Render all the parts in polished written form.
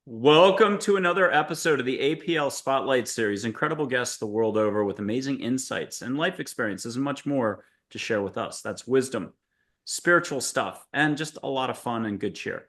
Welcome to another episode of the APL Spotlight Series. Incredible guests the world over with amazing insights and life experiences and much more to share with us. That's wisdom, spiritual stuff, and just a lot of fun and good cheer.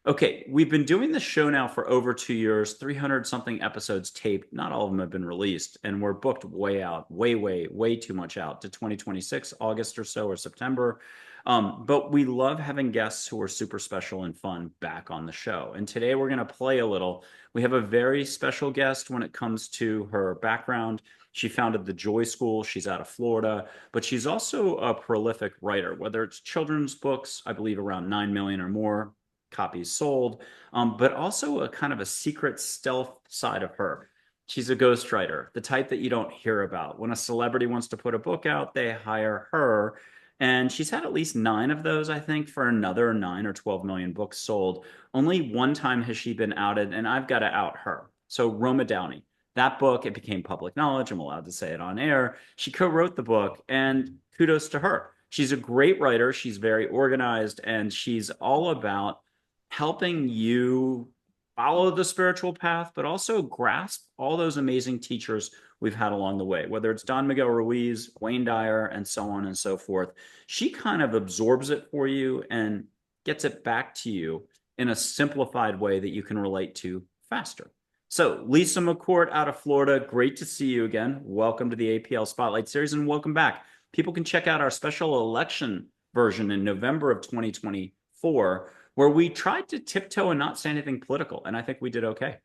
Okay, we've been doing this show now for over 2 years, 300 something episodes taped. Not all of them have been released, and we're booked way out, way too much out to 2026, August or so, or September. But we love having guests who are super special and fun back on the show. And today we're going to play a little. We have a very special guest when it comes to her background. She founded the Joy School. She's out of Florida, but she's also a prolific writer, whether it's children's books, I believe around 9 million or more copies sold, but also a kind of a secret stealth side of her. She's a ghostwriter, the type that you don't hear about. When a celebrity wants to put a book out, they hire her. And she's had at least 9 of those, I think, for another 9 or 12 million books sold. Only one time has she been outed, and I've got to out her. So, Roma Downey. That book, it became public knowledge. I'm allowed to say it on air. She co-wrote the book, and kudos to her. She's a great writer. She's very organized, and she's all about helping you follow the spiritual path, but also grasp all those amazing teachers we've had along the way, whether it's Don Miguel Ruiz, Wayne Dyer, and so on and so forth. She kind of absorbs it for you and gets it back to you in a simplified way that you can relate to faster. So, Lisa McCourt out of Florida, great to see you again. Welcome to the APL Spotlight Series and welcome back. People can check out our special election version in November of 2024, where we tried to tiptoe and not say anything political. And I think we did okay.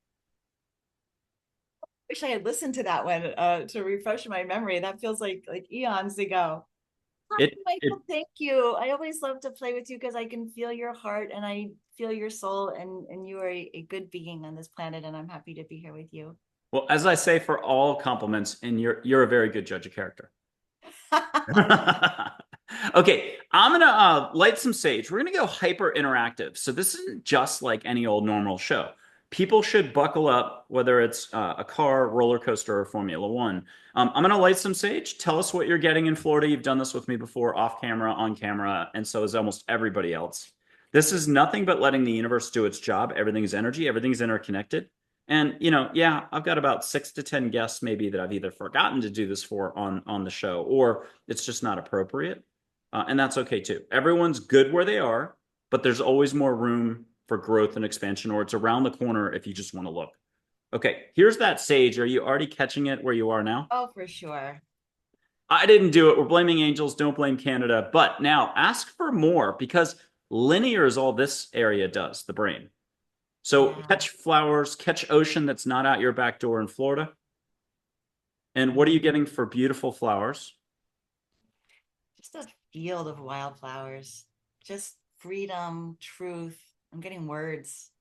Wish I had listened to that one to refresh my memory. That feels like eons ago. Hi, It Michael. Thank you. I always love to play with you because I can feel your heart and I feel your soul, and you are a good being on this planet, and I'm happy to be here with you. Well, as I say for all compliments, and you're a very good judge of character. Okay, I'm gonna light some sage. We're gonna go hyper interactive. So this isn't just like any old normal show. People should buckle up, whether it's a car, roller coaster, or Formula One. I'm gonna light some sage. Tell us what you're getting in Florida. You've done this with me before, off camera, on camera, and so is almost everybody else. This is nothing but letting the universe do its job. Everything is energy. Everything's interconnected. And yeah, I've got about 6 to 10 guests maybe that I've either forgotten to do this for on the show, or it's just not appropriate, and that's okay too. Everyone's good where they are, but there's always more room for growth and expansion, or it's around the corner if you just want to look. Okay, here's that sage. Are you already catching it where you are now? Oh, for sure. I didn't do it. We're blaming angels. Don't blame Canada. But now ask for more because linear is all this area does, the brain. So Yeah. catch flowers, catch ocean that's not out your back door in Florida. And what are you Mhm. getting for beautiful flowers? Just a field of wildflowers, just freedom, truth. I'm getting words.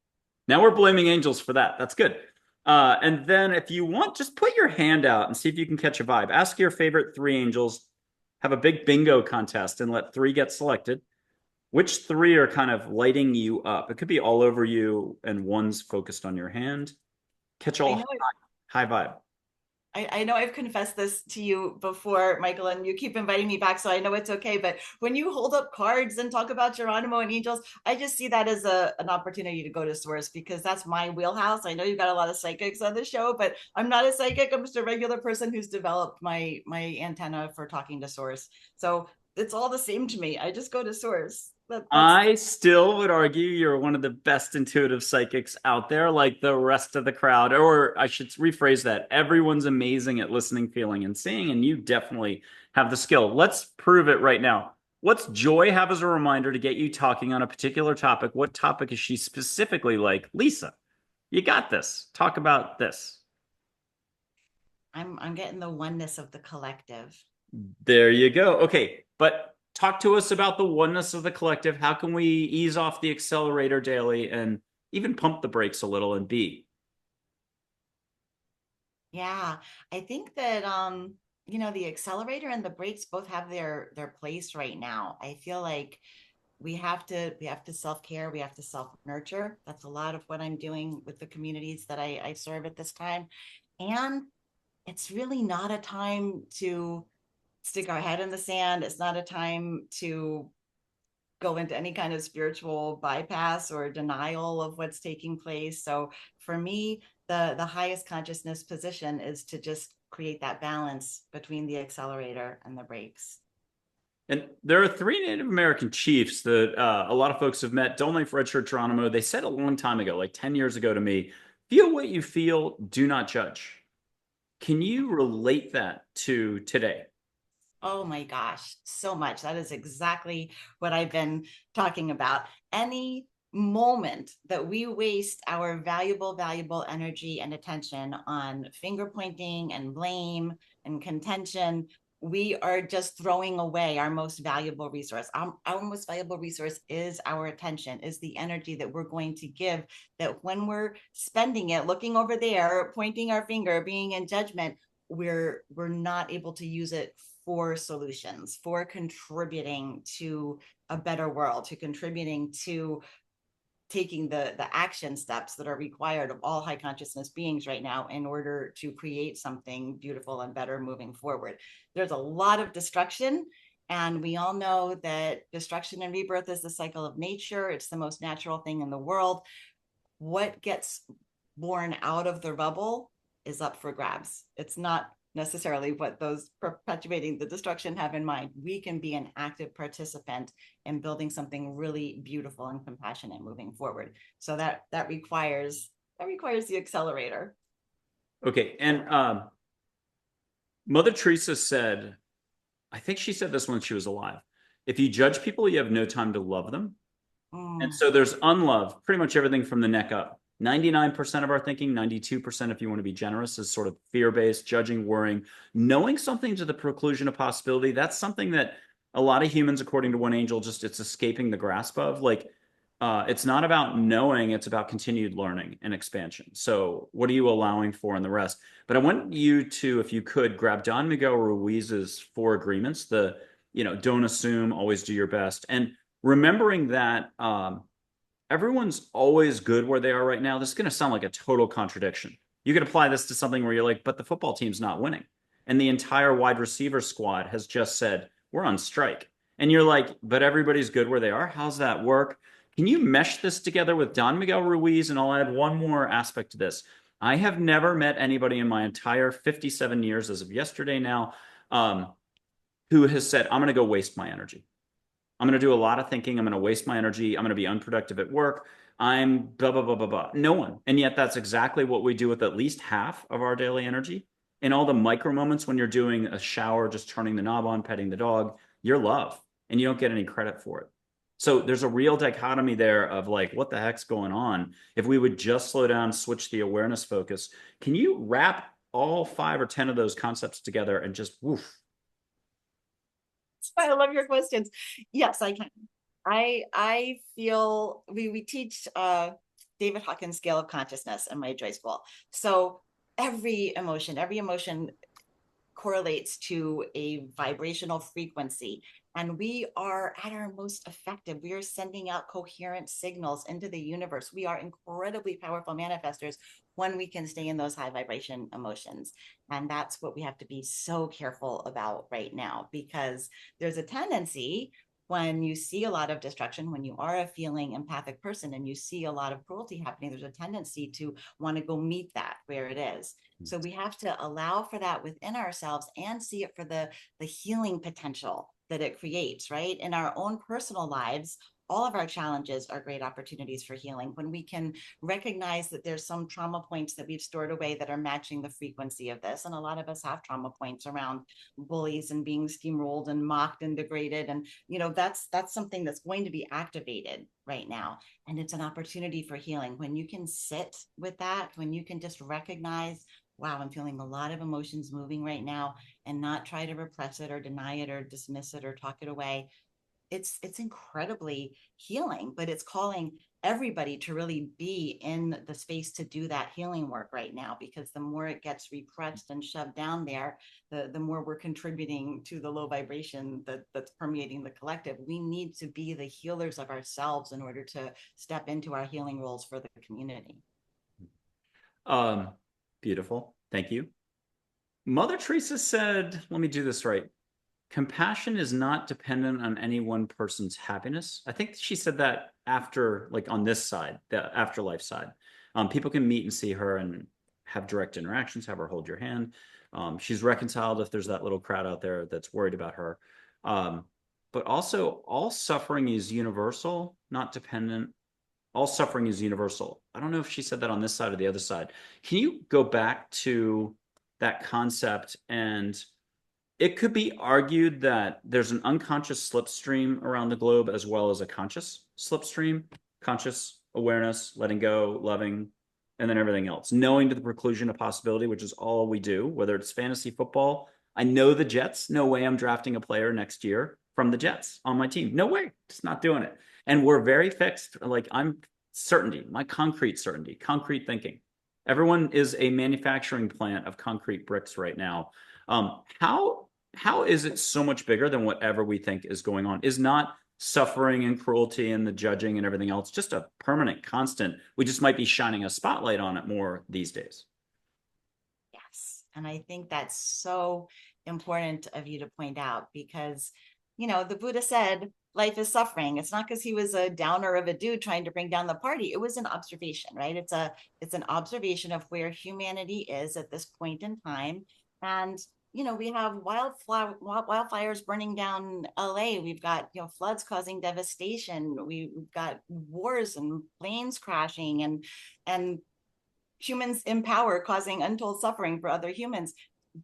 Now we're blaming angels for that. That's good. And then if you want, just put your hand out and see if you can catch a vibe. Ask your favorite 3 angels, have a big bingo contest, and let 3 get selected. Which 3 are kind of lighting you up? It could be all over you, and one's focused on your hand. Catch I all know high vibe. I know I've confessed this to you before, Michael, and you keep inviting me back, so I know it's okay. But when you hold up cards and talk about Geronimo and angels, I just see that as an opportunity to go to source because that's my wheelhouse. I know you've got a lot of psychics on the show, but I'm not a psychic. I'm just a regular person who's developed my antenna for talking to source. So it's all the same to me. I just go to source. That's I still would argue you're one of the best intuitive psychics out there, like the rest of the crowd. Or I should rephrase that. Everyone's amazing at listening, feeling, and seeing, and you definitely have the skill. Let's prove it right now. What's Joy have as a reminder to get you talking on a particular topic? What topic is she specifically like? Lisa, you got this. Talk about this. I'm getting the oneness of the collective. There you go. Okay, but talk to us about the oneness of the collective. How can we ease off the accelerator daily and even pump the brakes a little and be? Yeah, I think that the accelerator and the brakes both have their place right now. I feel like we have to self-care, we have to self-nurture. That's a lot of what I'm doing with the communities that I serve at this time. And it's really not a time to stick our head in the sand. It's not a time to go into any kind of spiritual bypass or denial of what's taking place. So for me, the highest consciousness position is to just create that balance between the accelerator and the brakes. And there are three Native American chiefs that a lot of folks have met. Don't like Redshirt Geronimo. They said a long time ago, like 10 years ago to me, feel what you feel, do not judge. Can you relate that to today? Oh my gosh, so much. That is exactly what I've been talking about. Any moment that we waste our valuable energy and attention on finger pointing and blame and contention, we are just throwing away our most valuable resource. Our most valuable resource is our attention, is the energy that we're going to give, that when we're spending it looking over there, pointing our finger, being in judgment, we're not able to use it for solutions, for contributing to a better world, to contributing to taking the action steps that are required of all high consciousness beings right now in order to create something beautiful and better moving forward. There's a lot of destruction, and we all know that destruction and rebirth is the cycle of nature. It's the most natural thing in the world. What gets born out of the rubble is up for grabs. It's not necessarily what those perpetuating the destruction have in mind. We can be an active participant in building something really beautiful and compassionate moving forward. So that requires the accelerator. Okay. And Mother Teresa said, I think she said this when she was alive. If you judge people, you have no time to love them. And Mm. so there's unlove, pretty much everything from the neck up. 99% of our thinking, 92%, if you want to be generous, is sort of fear based, judging, worrying, knowing something to the preclusion of possibility. That's something that a lot of humans, according to one angel, just it's escaping the grasp of. Like, it's not about knowing, it's about continued learning and expansion. So, what are you allowing for in the rest? But I want you to, if you could, grab Don Miguel Ruiz's four agreements, don't assume, always do your best. And remembering that everyone's always good where they are right now. This is going to sound like a total contradiction. You could apply this to something where you're like, but the football team's not winning. And the entire wide receiver squad has just said, we're on strike. And you're like, but everybody's good where they are. How's that work? Can you mesh this together with Don Miguel Ruiz? And I'll add one more aspect to this. I have never met anybody in my entire 57 years, as of yesterday now, who has said, I'm going to go waste my energy. I'm going to do a lot of thinking. I'm going to waste my energy. I'm going to be unproductive at work. I'm blah, blah, blah, blah, blah. No one. And yet that's exactly what we do with at least half of our daily energy. In all the micro moments when you're doing a shower, just turning the knob on, petting the dog, you're love, and you don't get any credit for it. So there's a real dichotomy there of like, what the heck's going on? If we would just slow down, switch the awareness focus, can you wrap all 5 or 10 of those concepts together and just woof? I love your questions. Yes, I can. I feel we teach David Hawkins Scale of Consciousness in my Joy School. So every emotion correlates to a vibrational frequency. And we are at our most effective. We are sending out coherent signals into the universe. We are incredibly powerful manifestors when we can stay in those high vibration emotions. And that's what we have to be so careful about right now, because there's a tendency when you see a lot of destruction, when you are a feeling empathic person and you see a lot of cruelty happening, there's a tendency to want to go meet that where it is. So we have to allow for that within ourselves and see it for the healing potential that it creates, right? In our own personal lives, all of our challenges are great opportunities for healing when we can recognize that there's some trauma points that we've stored away that are matching the frequency of this. And a lot of us have trauma points around bullies and being steamrolled and mocked and degraded. And, that's something that's going to be activated right now. And it's an opportunity for healing. When you can sit with that, when you can just recognize, wow, I'm feeling a lot of emotions moving right now, and not try to repress it or deny it or dismiss it or talk it away. It's incredibly healing, but it's calling everybody to really be in the space to do that healing work right now, because the more it gets repressed and shoved down there, the more we're contributing to the low vibration that's permeating the collective. We need to be the healers of ourselves in order to step into our healing roles for the community. Um, Beautiful. Thank you. Mother Teresa said, let me do this right. Compassion is not dependent on any one person's happiness. I think she said that after, like on this side, the afterlife side. People can meet and see her and have direct interactions, have her hold your hand. She's reconciled if there's that little crowd out there that's worried about her. Um, but also, all suffering is universal, not dependent. All suffering is universal. I don't know if she said that on this side or the other side. Can you go back to that concept? And it could be argued that there's an unconscious slipstream around the globe as well as a conscious slipstream, conscious awareness, letting go, loving, and then everything else. Knowing to the preclusion of possibility, which is all we do, whether it's fantasy football. I know the Jets. No way I'm drafting a player next year from the Jets on my team. No way. Just not doing it. And we're very fixed. Like I'm certainty, my concrete certainty, concrete thinking. Everyone is a manufacturing plant of concrete bricks right now. How is it so much bigger than whatever we think is going on? Is not suffering and cruelty and the judging and everything else just a permanent constant? We just might be shining a spotlight on it more these days. Yes. And I think that's so important of you to point out because, you know, the Buddha said life is suffering. It's not because he was a downer of a dude trying to bring down the party. It was an observation, right? It's an observation of where humanity is at this point in time. And you know, we have wildfires burning down LA. We've got, you know, floods causing devastation. We've got wars and planes crashing and humans in power causing untold suffering for other humans.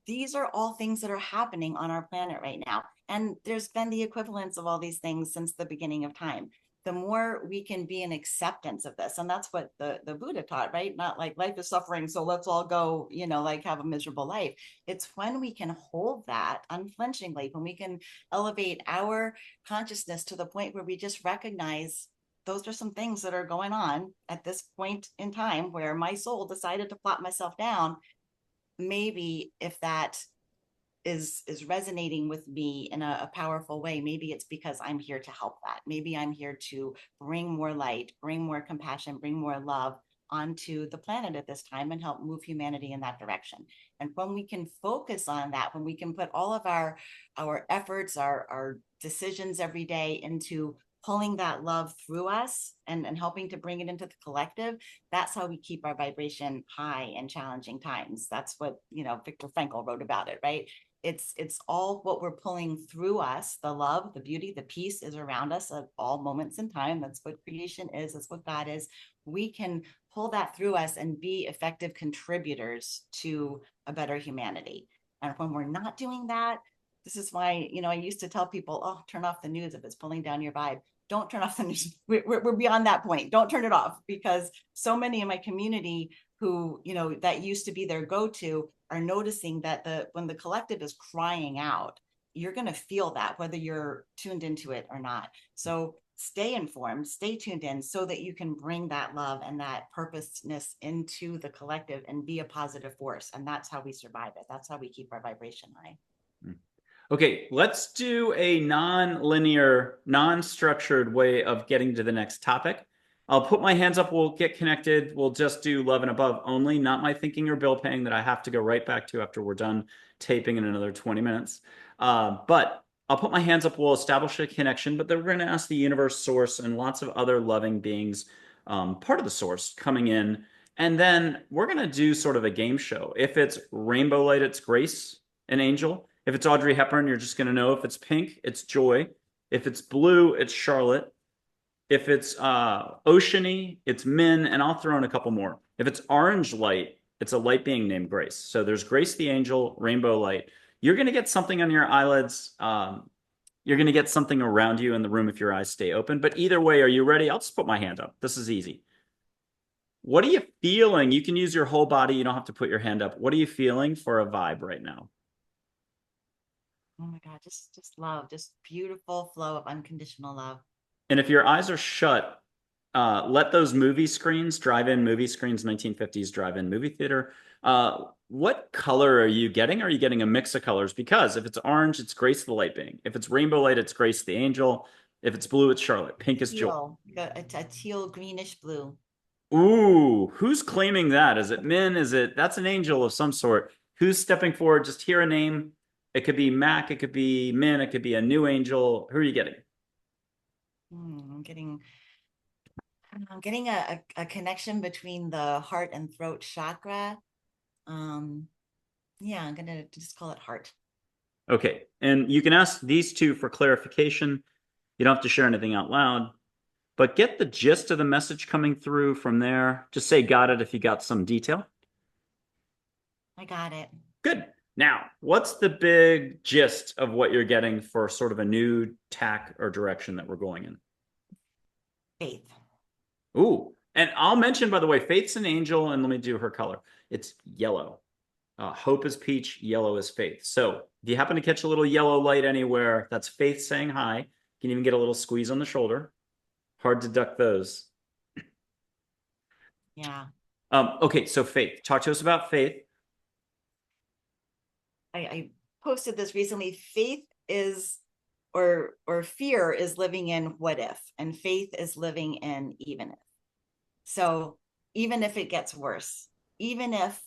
These are all things that are happening on our planet right now. And there's been the equivalence of all these things since the beginning of time. The more we can be in acceptance of this, and that's what the Buddha taught, right? Not like life is suffering, so let's all go, you know, like have a miserable life. It's when we can hold that unflinchingly, when we can elevate our consciousness to the point where we just recognize those are some things that are going on at this point in time where my soul decided to plot myself down. Maybe if that is resonating with me in a powerful way, maybe it's because I'm here to help that. Maybe I'm here to bring more light, bring more compassion, bring more love onto the planet at this time and help move humanity in that direction. And when we can focus on that, when we can put all of our efforts, our decisions every day into pulling that love through us and helping to bring it into the collective, that's how we keep our vibration high in challenging times. That's what, you know, Viktor Frankl wrote about it, right? It's all what we're pulling through us. The love, the beauty, the peace is around us at all moments in time. That's what creation is. That's what God is. We can pull that through us and be effective contributors to a better humanity. And when we're not doing that, this is why, you know, I used to tell people, oh, turn off the news if it's pulling down your vibe. Don't turn off the news. We're beyond that point. Don't turn it off, because so many in my community who, you know, that used to be their go-to are noticing that when the collective is crying out, you're going to feel that whether you're tuned into it or not. So stay informed, stay tuned in so that you can bring that love and that purposeness into the collective and be a positive force. And that's how we survive it. That's how we keep our vibration high. Okay, let's do a non-linear, non-structured way of getting to the next topic. I'll put my hands up. We'll get connected. We'll just do love and above only, not my thinking or bill paying that I have to go right back to after we're done taping in another 20 minutes. But I'll put my hands up. We'll establish a connection, but then we're going to ask the universe, source, and lots of other loving beings, part of the source, coming in. And then we're going to do sort of a game show. If it's rainbow light, it's Grace, an angel. If it's Audrey Hepburn, you're just going to know. If it's pink, it's Joy. If it's blue, it's Charlotte. If it's oceany, it's Min, and I'll throw in a couple more. If it's orange light, it's a light being named Grace. So there's Grace the angel, rainbow light. You're going to get something on your eyelids. You're going to get something around you in the room if your eyes stay open. But either way, are you ready? I'll just put my hand up. This is easy. What are you feeling? You can use your whole body. You don't have to put your hand up. What are you feeling for a vibe right now? Oh my God, just love, just beautiful flow of unconditional love. And if your eyes are shut, let those movie screens, drive-in movie screens, 1950s drive-in movie theater. What color are you getting? Are you getting a mix of colors? Because if it's orange, it's Grace the light being. If it's rainbow light, it's Grace the angel. If it's blue, it's Charlotte. Pink is Joy. A teal greenish blue. Ooh, who's claiming that? Is it Min? That's an angel of some sort. Who's stepping forward? Just hear a name. It could be Mac, it could be Min, it could be a new angel. Who are you getting? I'm getting a connection between the heart and throat chakra. Um, yeah, I'm gonna just call it heart. Okay. And you can ask these two for clarification. You don't have to share anything out loud, but get the gist of the message coming through from there. Just say got it if you got some detail. I got it. Good. Now, what's the big gist of what you're getting for sort of a new tack or direction that we're going in? Faith. Ooh. And I'll mention, by the way, Faith's an angel, and let me do her color. It's yellow. Hope is peach, yellow is faith. So if you happen to catch a little yellow light anywhere, that's Faith saying hi. You can even get a little squeeze on the shoulder. Hard to duck those. Yeah. Okay, so Faith. Talk to us about Faith. I posted this recently. Faith is or fear is living in what if, and faith is living in even if. So even if it gets worse, even if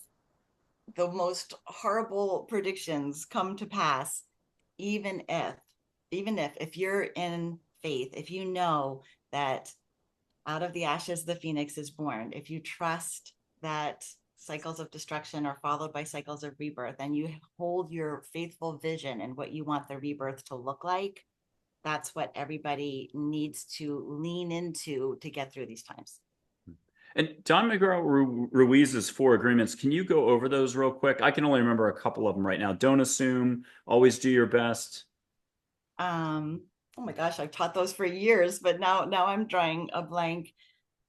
the most horrible predictions come to pass, even if you're in faith, if you know that out of the ashes the phoenix is born, if you trust that cycles of destruction are followed by cycles of rebirth, and you hold your faithful vision and what you want the rebirth to look like, that's what everybody needs to lean into to get through these times. And Don Miguel Ruiz's 4 agreements, can you go over those real quick? I can only remember a couple of them right now. Don't assume, always do your best. Oh my gosh, I've taught those for years, but now I'm drawing a blank.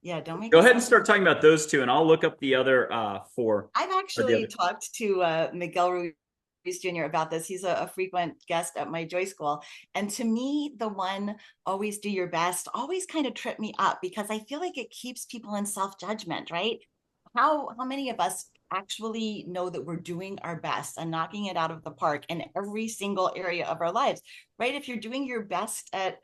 Yeah, don't make Go ahead and assumptions. start talking about those 2, and I'll look up the other 4. I've Or the actually other. talked to Miguel Ruiz Jr. about this. He's a frequent guest at my Joy School. And to me, the one always do your best always kind of tripped me up, because I feel like it keeps people in self-judgment, right? How many of us actually know that we're doing our best and knocking it out of the park in every single area of our lives, right? If you're doing your best at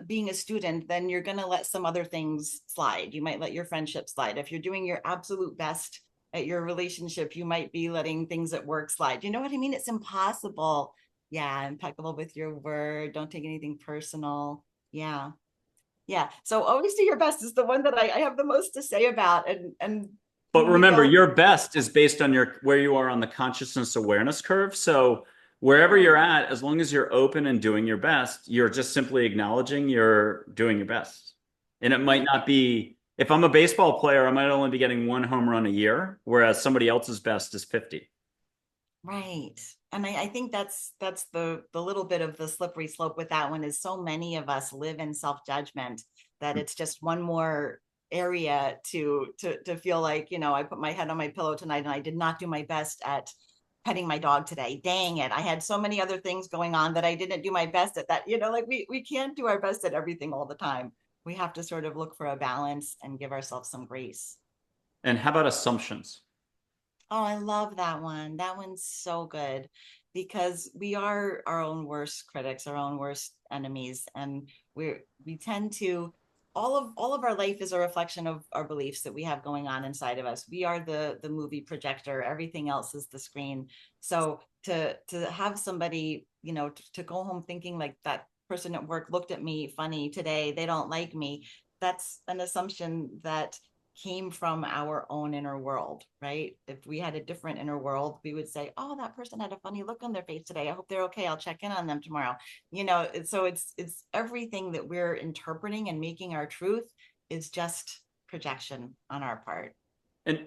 being a student, then you're going to let some other things slide. You might let your friendship slide. If you're doing your absolute best at your relationship, you might be letting things at work slide. You know what I mean? It's impossible. Yeah, impeccable with your word. Don't take anything personal. Yeah. Yeah. So always do your best is the one that I have the most to say about. And But remember, Miguel. your best is based on where you are on the consciousness awareness curve. So wherever you're at, as long as you're open and doing your best, you're just simply acknowledging you're doing your best. And it might not be, if I'm a baseball player, I might only be getting 1 home run a year, whereas somebody else's best is 50. Right. And I think that's the little bit of the slippery slope with that one, is so many of us live in self-judgment that it's just one more area to feel like, I put my head on my pillow tonight and I did not do my best at petting my dog today. Dang it. I had so many other things going on that I didn't do my best at that. Like we can't do our best at everything all the time. We have to sort of look for a balance and give ourselves some grace. And how about assumptions? Oh, I love that one. That one's so good, because we are our own worst critics, our own worst enemies, and we tend to, all of our life is a reflection of our beliefs that we have going on inside of us. We are the movie projector. Everything else is the screen. So to have somebody, to go home thinking like that person at work looked at me funny today, they don't like me. That's an assumption that came from our own inner world, right? If we had a different inner world, we would say, oh, that person had a funny look on their face today. I hope they're okay. I'll check in on them tomorrow. So it's everything that we're interpreting and making our truth is just projection on our part. And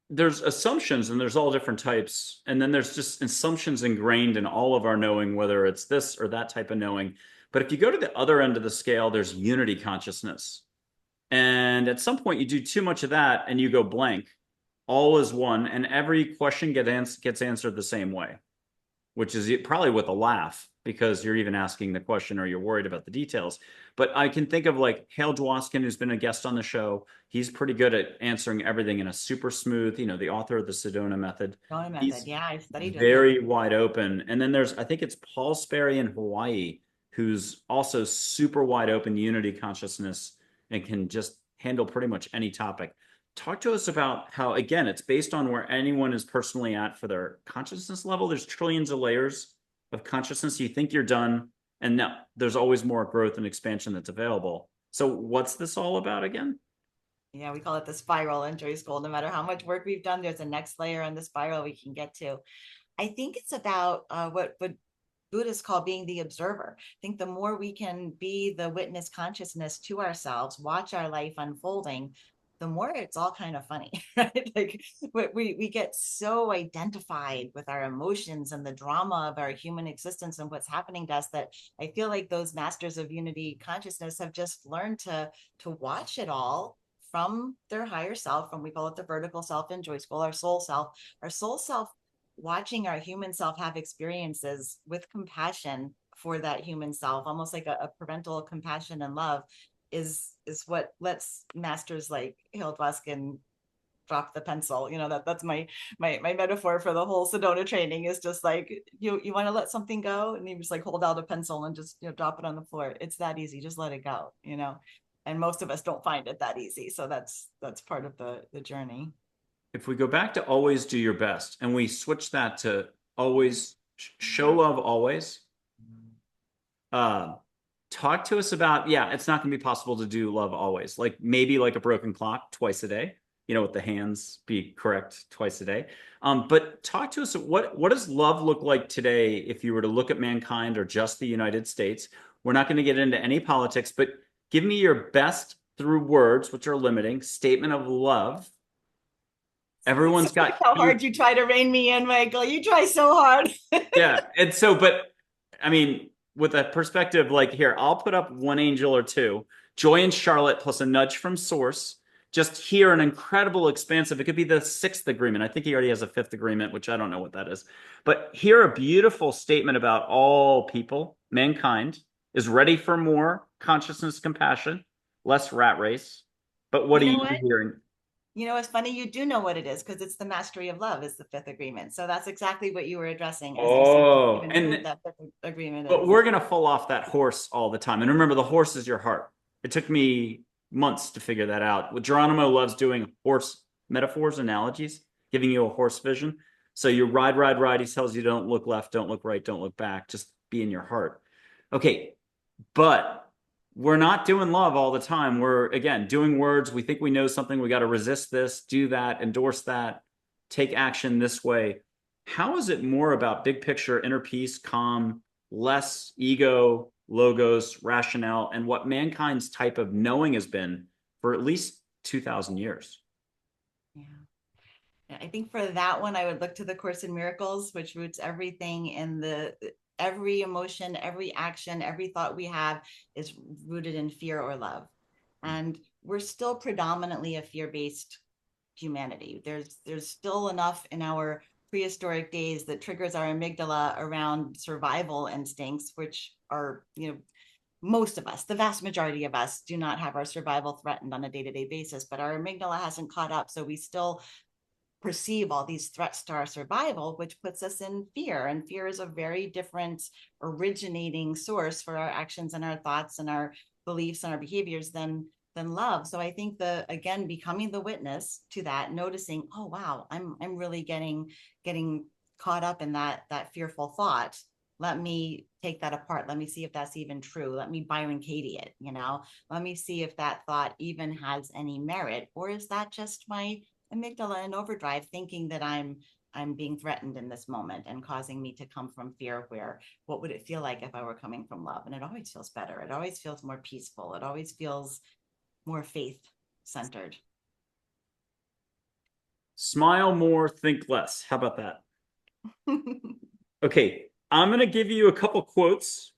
there's assumptions, and there's all different types. And then there's just assumptions ingrained in all of our knowing, whether it's this or that type of knowing. But if you go to the other end of the scale, there's unity consciousness. And at some point, you do too much of that and you go blank. All is one, and every question gets answered the same way, which is probably with a laugh, because you're even asking the question or you're worried about the details. But I can think of like Hale Dwoskin, who's been a guest on the show. He's pretty good at answering everything in a super smooth, the author of the Sedona Method. Sedona Method. He's Yeah, I studied with him. very wide open. And then I think it's Paul Sperry in Hawaii, who's also super wide open unity consciousness and can just handle pretty much any topic. Talk to us about how, again, it's based on where anyone is personally at for their consciousness level. There's trillions of layers of consciousness. You think you're done, and no, there's always more growth and expansion that's available. So what's this all about again? Yeah, we call it the spiral in Joy School. No matter how much work we've done, there's a next layer on the spiral we can get to. I think it's about what Buddhists call being the observer. I think the more we can be the witness consciousness to ourselves, watch our life unfolding, the more it's all kind of funny, right? Like we get so identified with our emotions and the drama of our human existence and what's happening to us that I feel like those masters of unity consciousness have just learned to watch it all from their higher self, from we call it the vertical self in Joy School, our soul self watching our human self have experiences with compassion for that human self, almost like a parental compassion and love, is what lets masters like Hill Dwoskin drop the pencil. That's my metaphor for the whole Sedona training, is just like you want to let something go, and you just like hold out a pencil and just drop it on the floor. It's that easy. Just let it go. And most of us don't find it that easy. So that's part of the journey. If we go back to always do your best and we switch that to always show love always, talk to us about, yeah, it's not going to be possible to do love always. Like maybe like a broken clock twice a day, with the hands be correct twice a day. But talk to us, what does love look like today if you were to look at mankind or just the United States? We're not going to get into any politics, but give me your best through words, which are limiting, statement of love. Everyone's got How hard you try to rein me in, Michael. You try so hard. yeah. And so, but I mean, with a perspective like here, I'll put up one angel or two, Joy and Charlotte plus a nudge from source. Just here, an incredible expansive. It could be the sixth agreement. I think he already has a fifth agreement, which I don't know what that is. But here, a beautiful statement about all people, mankind is ready for more consciousness, compassion, less rat race. But what You are know you what? hearing? It's funny. You do know what it is because it's the mastery of love is the fifth agreement. So that's exactly what you were addressing as you said. You Oh, even know what and that fifth agreement but is. we're gonna fall off that horse all the time. And remember, the horse is your heart. It took me months to figure that out. Geronimo loves doing horse metaphors, analogies, giving you a horse vision. So you ride, ride, ride. He tells you don't look left, don't look right, don't look back. Just be in your heart. Okay, but we're not doing love all the time. We're again doing words. We think we know something. We got to resist this, do that, endorse that, take action this way. How is it more about big picture, inner peace, calm, less ego, logos, rationale, and what mankind's type of knowing has been for at least 2,000 years? Yeah. I think for that one, I would look to the Course in Miracles, which roots everything in every emotion, every action, every thought we have is rooted in fear or love. And we're still predominantly a fear-based humanity. There's still enough in our prehistoric days that triggers our amygdala around survival instincts, which are, most of us, the vast majority of us, do not have our survival threatened on a day-to-day basis, but our amygdala hasn't caught up. So we still perceive all these threats to our survival, which puts us in fear. And fear is a very different originating source for our actions and our thoughts and our beliefs and our behaviors than love. So I think again, becoming the witness to that, noticing, oh wow, I'm really getting caught up in that fearful thought. Let me take that apart. Let me see if that's even true. Let me Byron Katie it, let me see if that thought even has any merit, or is that just my amygdala in overdrive thinking that I'm being threatened in this moment and causing me to come from fear, where what would it feel like if I were coming from love? And it always feels better. It always feels more peaceful. It always feels more faith centered. Smile more, think less. How about that? Okay, I'm going to give you a couple quotes.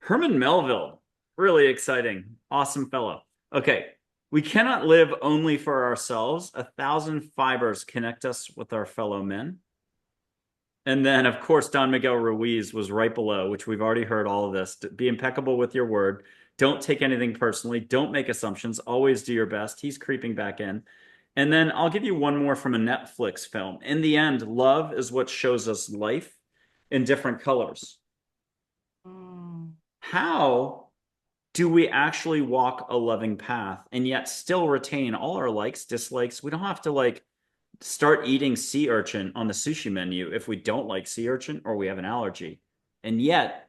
Herman Melville, really exciting, awesome fellow. Okay, we cannot live only for ourselves. 1,000 fibers connect us with our fellow men. And then, of course, Don Miguel Ruiz was right below, which we've already heard all of this. Be impeccable with your word. Don't take anything personally. Don't make assumptions. Always do your best. He's creeping back in. And then I'll give you one more from a Netflix film. In the end, love is what shows us life in different colors. How do we actually walk a loving path and yet still retain all our likes, dislikes? We don't have to like start eating sea urchin on the sushi menu if we don't like sea urchin or we have an allergy. And yet,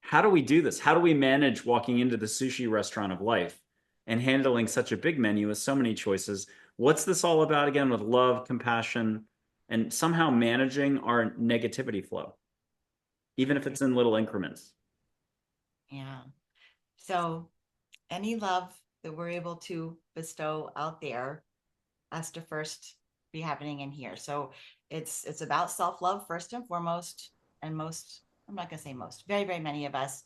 how do we do this? How do we manage walking into the sushi restaurant of life and handling such a big menu with so many choices? What's this all about again with love, compassion, and somehow managing our negativity flow, even if it's in little increments? Yeah. So any love that we're able to bestow out there has to first be happening in here. So it's about self-love first and foremost. And most, I'm not gonna say most, very, very many of us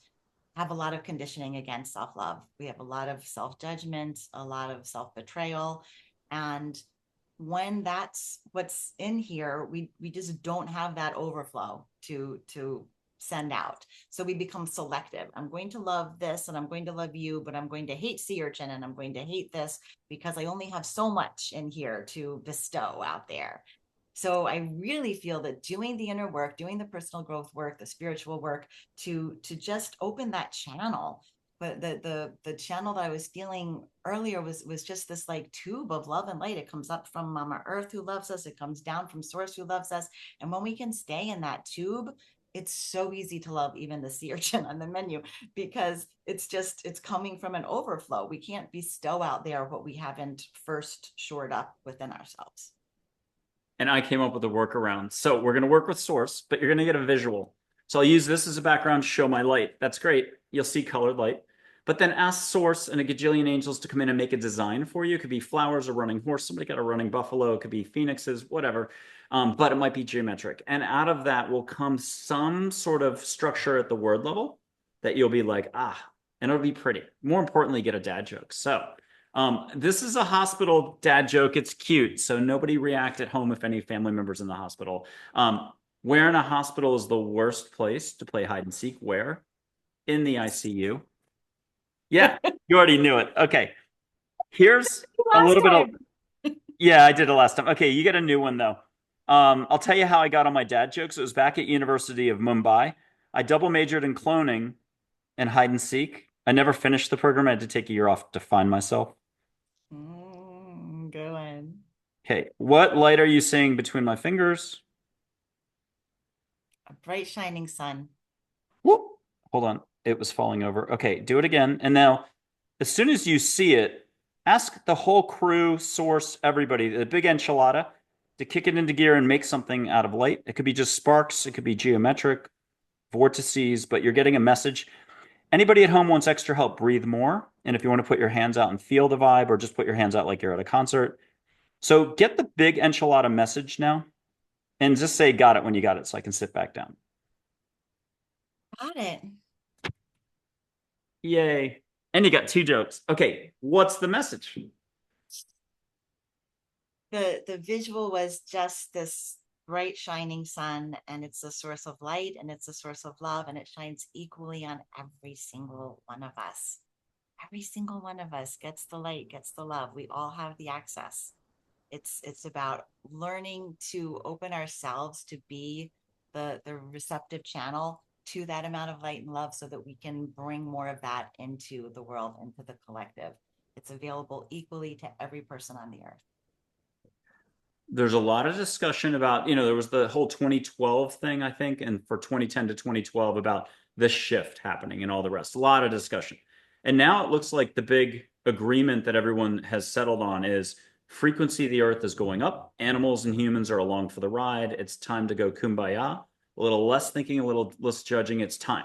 have a lot of conditioning against self-love. We have a lot of self-judgment, a lot of self-betrayal. And when that's what's in here, we just don't have that overflow to send out. So we become selective. I'm going to love this and I'm going to love you, but I'm going to hate sea urchin and I'm going to hate this because I only have so much in here to bestow out there. So I really feel that doing the inner work, doing the personal growth work, the spiritual work to just open that channel. But the channel that I was feeling earlier was just this like tube of love and light. It comes up from Mama Earth who loves us. It comes down from Source who loves us. And when we can stay in that tube, it's so easy to love even the sea urchin on the menu because it's coming from an overflow. We can't bestow out there what we haven't first shored up within ourselves. And I came up with a workaround. So we're going to work with source, but you're going to get a visual. So I'll use this as a background to show my light. That's great. You'll see colored light. But then ask source and a gajillion angels to come in and make a design for you. It could be flowers, a running horse. Somebody got a running buffalo. It could be phoenixes, whatever. But it might be geometric. And out of that will come some sort of structure at the word level that you'll be like, ah, and it'll be pretty. More importantly, get a dad joke. So this is a hospital dad joke. It's cute. So nobody react at home if any family members in the hospital. Where in a hospital is the worst place to play hide and seek? Where? In the ICU. Yeah, you already knew it. Okay. Here's a Last little bit of, time. yeah, I did it last time. Okay, you get a new one though. I'll tell you how I got on my dad jokes. It was back at University of Mumbai. I double majored in cloning and hide and seek. I never finished the program. I had to take a year off to find myself. Go in. Okay, what light are you seeing between my fingers? A bright shining sun. Whoop. Hold on. It was falling over. Okay, do it again. And now, as soon as you see it, ask the whole crew, source, everybody, the big enchilada, to kick it into gear and make something out of light. It could be just sparks, it could be geometric, vortices, but you're getting a message. Anybody at home wants extra help, breathe more. And if you want to put your hands out and feel the vibe, or just put your hands out like you're at a concert. So get the big enchilada message now and just say, got it when you got it, so I can sit back down. Got it. Yay. And you got two jokes. Okay, what's the message? The visual was just this bright shining sun, and it's a source of light and it's a source of love, and it shines equally on every single one of us. Every single one of us gets the light, gets the love. We all have the access. It's about learning to open ourselves to be the receptive channel to that amount of light and love so that we can bring more of that into the world, into the collective. It's available equally to every person on the earth. There's a lot of discussion about, there was the whole 2012 thing, I think, and for 2010 to 2012 about this shift happening and all the rest. A lot of discussion. And now it looks like the big agreement that everyone has settled on is frequency of the earth is going up. Animals and humans are along for the ride. It's time to go kumbaya. A little less thinking, a little less judging. It's time.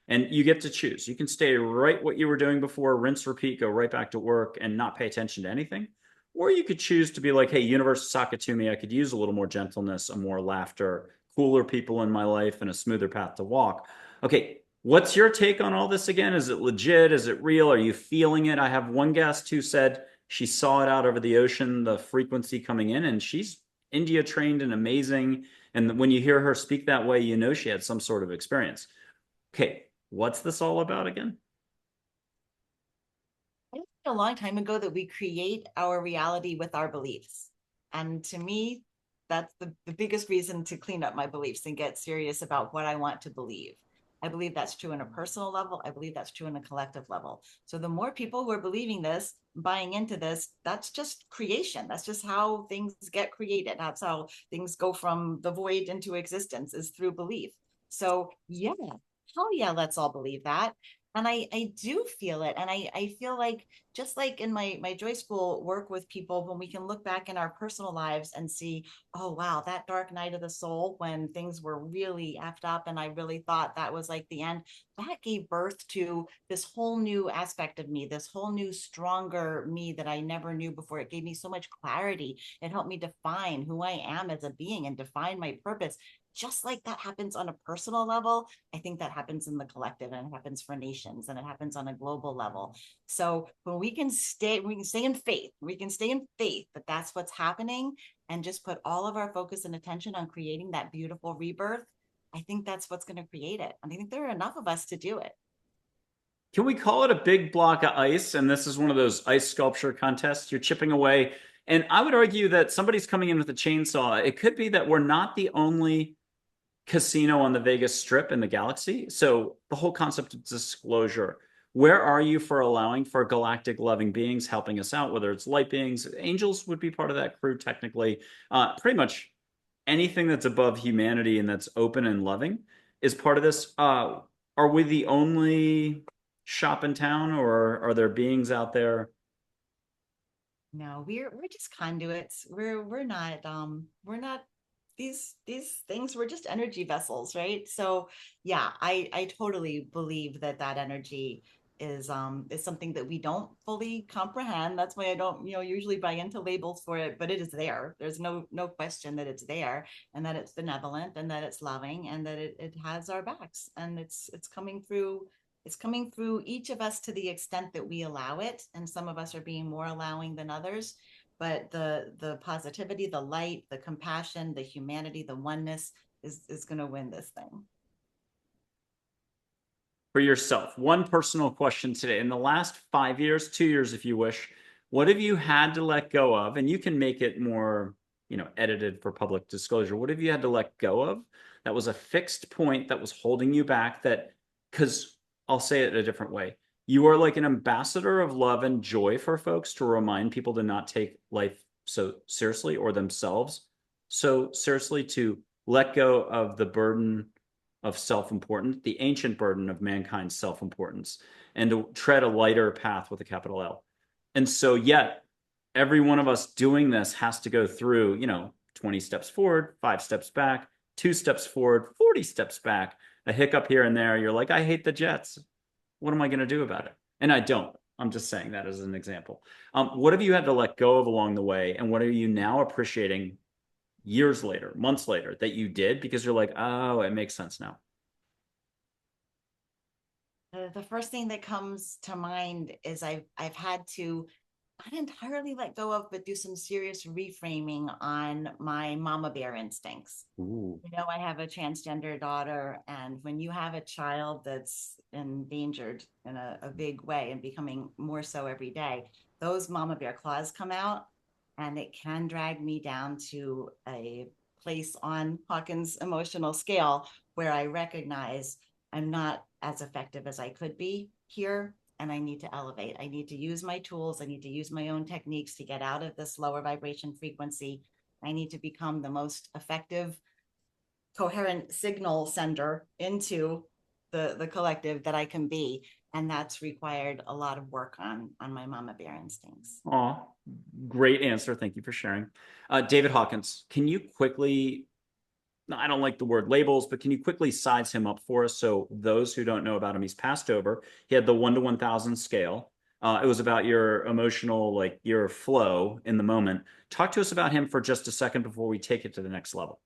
And you get to choose. You can stay right what you were doing before, rinse, repeat, go right back to work and not pay attention to anything. Or you could choose to be like, hey, universe, sock it to me. I could use a little more gentleness, a more laughter, cooler people in my life, and a smoother path to walk. Okay, what's your take on all this again? Is it legit? Is it real? Are you feeling it? I have one guest who said she saw it out over the ocean, the frequency coming in, and she's India trained and amazing. And when you hear her speak that way, you know she had some sort of experience. Okay, what's this all about again? A long time ago that we create our reality with our beliefs. And to me, that's the biggest reason to clean up my beliefs and get serious about what I want to believe. I believe that's true on a personal level. I believe that's true on a collective level. So the more people who are believing this, buying into this, that's just creation. That's just how things get created. That's how things go from the void into existence, is through belief. So yeah, hell yeah, let's all believe that. And I do feel it. And I feel like, just like in my joy school work with people, when we can look back in our personal lives and see, oh wow, that dark night of the soul when things were really effed up and I really thought that was like the end, that gave birth to this whole new aspect of me, this whole new stronger me that I never knew before. It gave me so much clarity. It helped me define who I am as a being and define my purpose. Just like that happens on a personal level, I think that happens in the collective, and it happens for nations, and it happens on a global level. So when we can stay in faith, we can stay in faith that that's what's happening, and just put all of our focus and attention on creating that beautiful rebirth. I think that's what's going to create it. And I think there are enough of us to do it. Can we call it a big block of ice? And this is one of those ice sculpture contests. You're chipping away. And I would argue that somebody's coming in with a chainsaw. It could be that we're not the only casino on the Vegas Strip in the galaxy. So the whole concept of disclosure. Where are you for allowing for galactic loving beings helping us out, whether it's light beings, angels would be part of that crew technically. Pretty much anything that's above humanity and that's open and loving is part of this. Are we the only shop in town, or are there beings out there? No, we're just conduits. We're not these things. We're just energy vessels, right? So yeah, I totally believe that that energy is something that we don't fully comprehend. That's why I don't, usually buy into labels for it, but it is there. There's no question that it's there, and that it's benevolent, and that it's loving, and that it has our backs, and it's coming through each of us to the extent that we allow it, and some of us are being more allowing than others. But the positivity, the light, the compassion, the humanity, the oneness is going to win this thing. For yourself, one personal question today. In the last 5 years, 2 years, if you wish, what have you had to let go of? And you can make it more, edited for public disclosure. What have you had to let go of that was a fixed point that was holding you back? That, because I'll say it a different way. You are like an ambassador of love and joy for folks, to remind people to not take life so seriously, or themselves so seriously, to let go of the burden of self-importance, the ancient burden of mankind's self-importance, and to tread a lighter path with a capital L. And so, yet, every one of us doing this has to go through, 20 steps forward, 5 steps back, 2 steps forward, 40 steps back, a hiccup here and there. You're like, I hate the Jets. What am I going to do about it? And I don't. I'm just saying that as an example. What have you had to let go of along the way? And what are you now appreciating years later, months later, that you did, because you're like, oh, it makes sense now? The first thing that comes to mind is I've had to not entirely let go of, but do some serious reframing on my mama bear instincts. Ooh. I have a transgender daughter, and when you have a child that's endangered in a big way and becoming more so every day, those mama bear claws come out, and it can drag me down to a place on Hawkins emotional scale where I recognize I'm not as effective as I could be here, and I need to elevate. I need to use my tools. I need to use my own techniques to get out of this lower vibration frequency. I need to become the most effective, coherent signal sender into the collective that I can be. And that's required a lot of work on my mama bear instincts. Aw, great answer. Thank you for sharing. David Hawkins, can you quickly, I don't like the word labels, but can you quickly size him up for us? So those who don't know about him, he's passed over. He had the 1 to 1,000 scale. It was about your emotional, like your flow in the moment. Talk to us about him for just a second before we take it to the next level.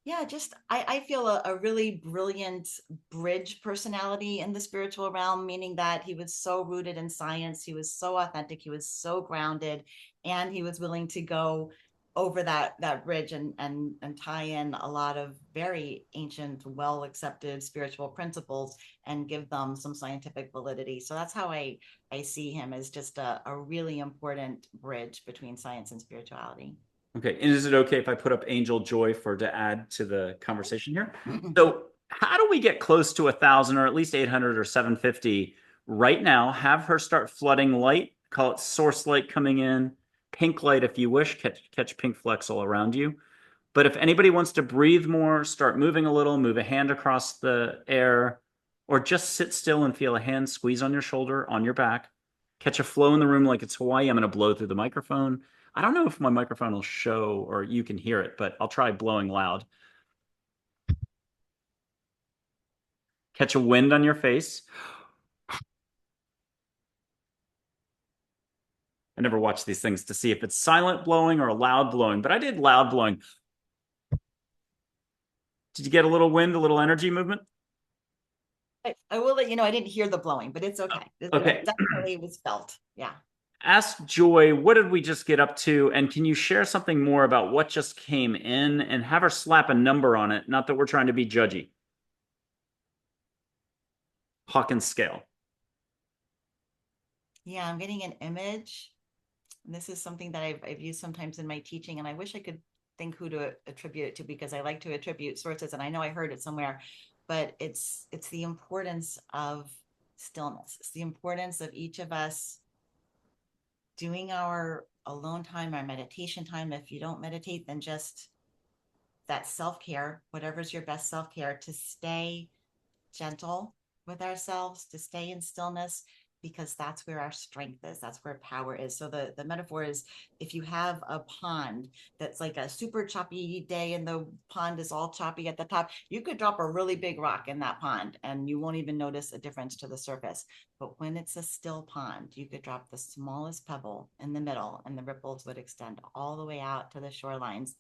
Yeah, just I feel a really brilliant bridge personality in the spiritual realm, meaning that he was so rooted in science, he was so authentic, he was so grounded, and he was willing to go over that bridge and tie in a lot of very ancient, well accepted spiritual principles and give them some scientific validity. So that's how I see him, as just a really important bridge between science and spirituality. Okay. And is it okay if I put up Angel Joy to add to the conversation here? So how do we get close to 1,000 or at least 800 or 750 right now? Have her start flooding light, call it source light coming in, pink light if you wish, catch pink flecks all around you. But if anybody wants to breathe more, start moving a little, move a hand across the air, or just sit still and feel a hand squeeze on your shoulder, on your back, catch a flow in the room like it's Hawaii. I'm going to blow through the microphone. I don't know if my microphone will show or you can hear it, but I'll try blowing loud. Catch a wind on your face. I never watch these things to see if it's silent blowing or loud blowing, but I did loud blowing. Did you get a little wind, a little energy movement? I will let you know I didn't hear the blowing, but it's okay. Okay. It definitely was felt. Yeah. Ask Joy, what did we just get up to? And can you share something more about what just came in and have her slap a number on it? Not that we're trying to be judgy. Hawkins Scale. Yeah, I'm getting an image. And this is something that I've used sometimes in my teaching, and I wish I could think who to attribute it to, because I like to attribute sources, and I know I heard it somewhere, but it's the importance of stillness. It's the importance of each of us doing our alone time, our meditation time. If you don't meditate, then just that self-care, whatever's your best self-care, to stay gentle with ourselves, to stay in stillness, because that's where our strength is. That's where power is. So the metaphor is, if you have a pond that's like a super choppy day and the pond is all choppy at the top, you could drop a really big rock in that pond and you won't even notice a difference to the surface. But when it's a still pond, you could drop the smallest pebble in the middle and the ripples would extend all the way out to the shorelines.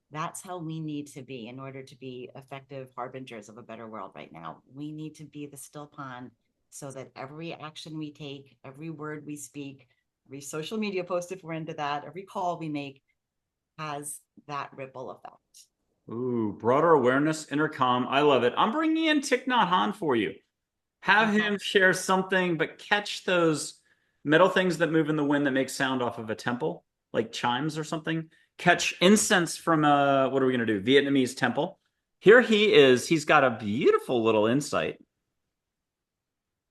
That's how we need to be in order to be effective harbingers of a better world right now. We need to be the still pond, so that every action we take, every word we speak, every social media post, if we're into that, every call we make has that ripple effect. Ooh, broader awareness, intercom. I love it. I'm bringing in Thich Nhat Hanh for you. Have him share something, but catch those metal things that move in the wind that make sound off of a temple, like chimes or something. Catch incense from a, what are we going to do? Vietnamese temple. Here he is. He's got a beautiful little insight.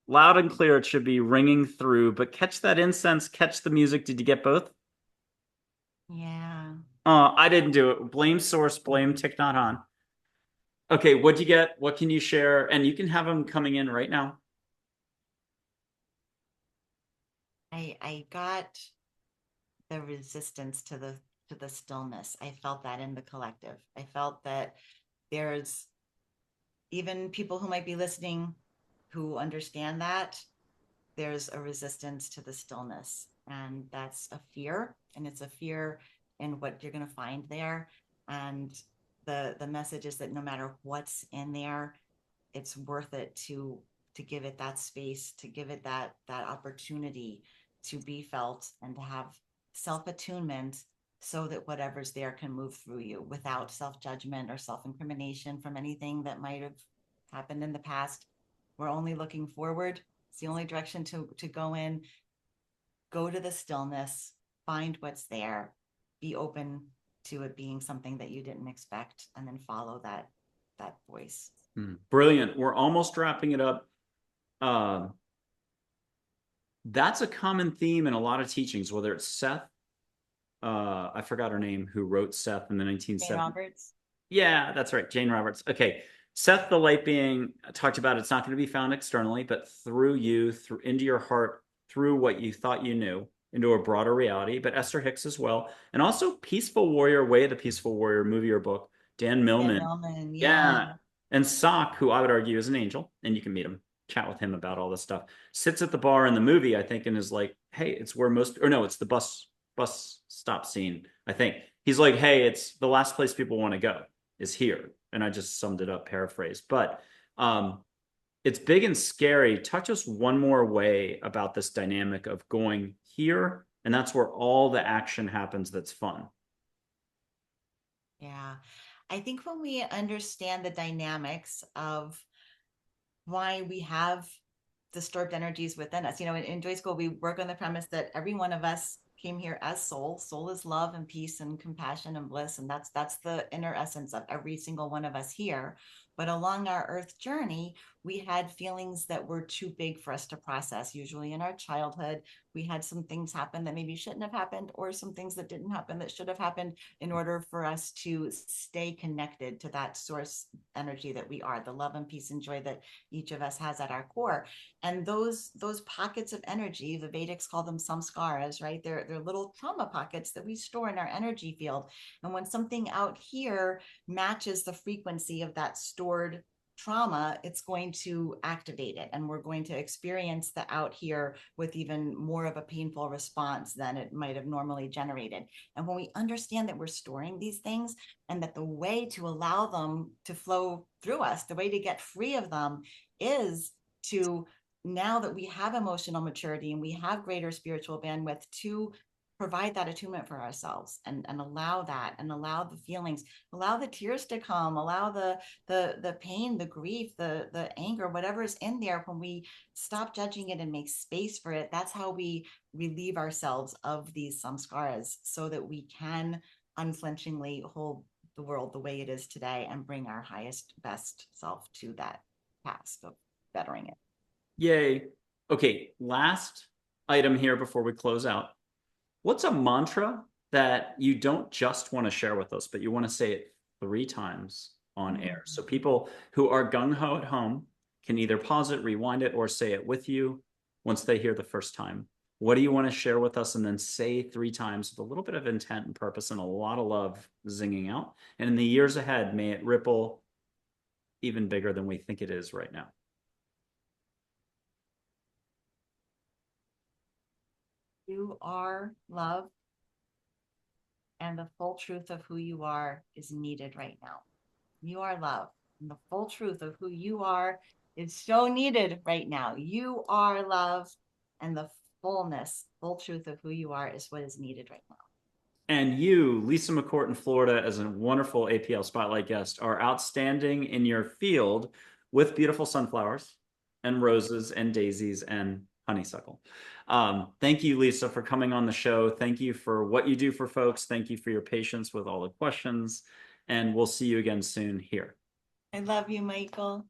Loud and clear, it should be ringing through, but catch that incense, catch the music. Did you get both? Yeah. I didn't do it. Blame source, blame Thich Nhat Hanh. Okay, what'd you get? What can you share? And you can have them coming in right now. I got the resistance to the stillness. I felt that in the collective. I felt that there's even people who might be listening who understand that there's a resistance to the stillness, and that's a fear, and it's a fear in what you're going to find there. And the message is that no matter what's in there, it's worth it to give it that space, to give it that opportunity to be felt and to have self-attunement, so that whatever's there can move through you without self-judgment or self-incrimination from anything that might have happened in the past. We're only looking forward. It's the only direction to go in. Go to the stillness, find what's there, be open to it being something that you didn't expect, and then follow that voice. Brilliant. We're almost wrapping it up. That's a common theme in a lot of teachings, whether it's Seth, I forgot her name, who wrote Seth in the 1970s. Jane Roberts. Yeah, that's right. Jane Roberts. Okay. Seth, the light being, talked about it's not going to be found externally, but through you, through into your heart, through what you thought you knew, into a broader reality. But Esther Hicks as well. And also Peaceful Warrior, Way of the Peaceful Warrior, movie or book. Dan Millman. Yeah. Yeah. And Sock, who I would argue is an angel, and you can meet him, chat with him about all this stuff, sits at the bar in the movie, I think, and is like, hey, it's where most, or no, it's the bus stop scene, I think. He's like, hey, it's the last place people want to go is here. And I just summed it up, paraphrase. But it's big and scary. Talk to us one more way about this dynamic of going here, and that's where all the action happens that's fun. Yeah. I think when we understand the dynamics of why we have disturbed energies within us, in Joy School, we work on the premise that every one of us came here as soul. Soul is love and peace and compassion and bliss. And that's the inner essence of every single one of us here. But along our earth journey, we had feelings that were too big for us to process. Usually in our childhood, we had some things happen that maybe shouldn't have happened, or some things that didn't happen that should have happened, in order for us to stay connected to that source energy that we are, the love and peace and joy that each of us has at our core. And those pockets of energy, the Vedics call them samskaras, right? They're little trauma pockets that we store in our energy field. And when something out here matches the frequency of that stored trauma, it's going to activate it, and we're going to experience the out here with even more of a painful response than it might have normally generated. And when we understand that we're storing these things, and that the way to allow them to flow through us, the way to get free of them, is to, now that we have emotional maturity and we have greater spiritual bandwidth, to provide that attunement for ourselves, and allow that, and allow the feelings, allow the tears to come, allow the pain, the grief, the anger, whatever is in there. When we stop judging it and make space for it, that's how we relieve ourselves of these samskaras, so that we can unflinchingly hold the world the way it is today, and bring our highest, best self to that task of bettering it. Yay. Okay, last item here before we close out. What's a mantra that you don't just want to share with us, but you want to say it 3 times on air? So people who are gung-ho at home can either pause it, rewind it, or say it with you once they hear the first time. What do you want to share with us? And then say 3 times with a little bit of intent and purpose and a lot of love zinging out. And in the years ahead, may it ripple even bigger than we think it is right now. You are love, and the full truth of who you are is needed right now. You are love, and the full truth of who you are is so needed right now. You are love, and the full truth of who you are is what is needed right now. And you, Lisa McCourt in Florida, as a wonderful APL Spotlight guest, are outstanding in your field with beautiful sunflowers and roses and daisies and honeysuckle. Thank you, Lisa, for coming on the show. Thank you for what you do for folks. Thank you for your patience with all the questions. And we'll see you again soon here. I love you, Michael.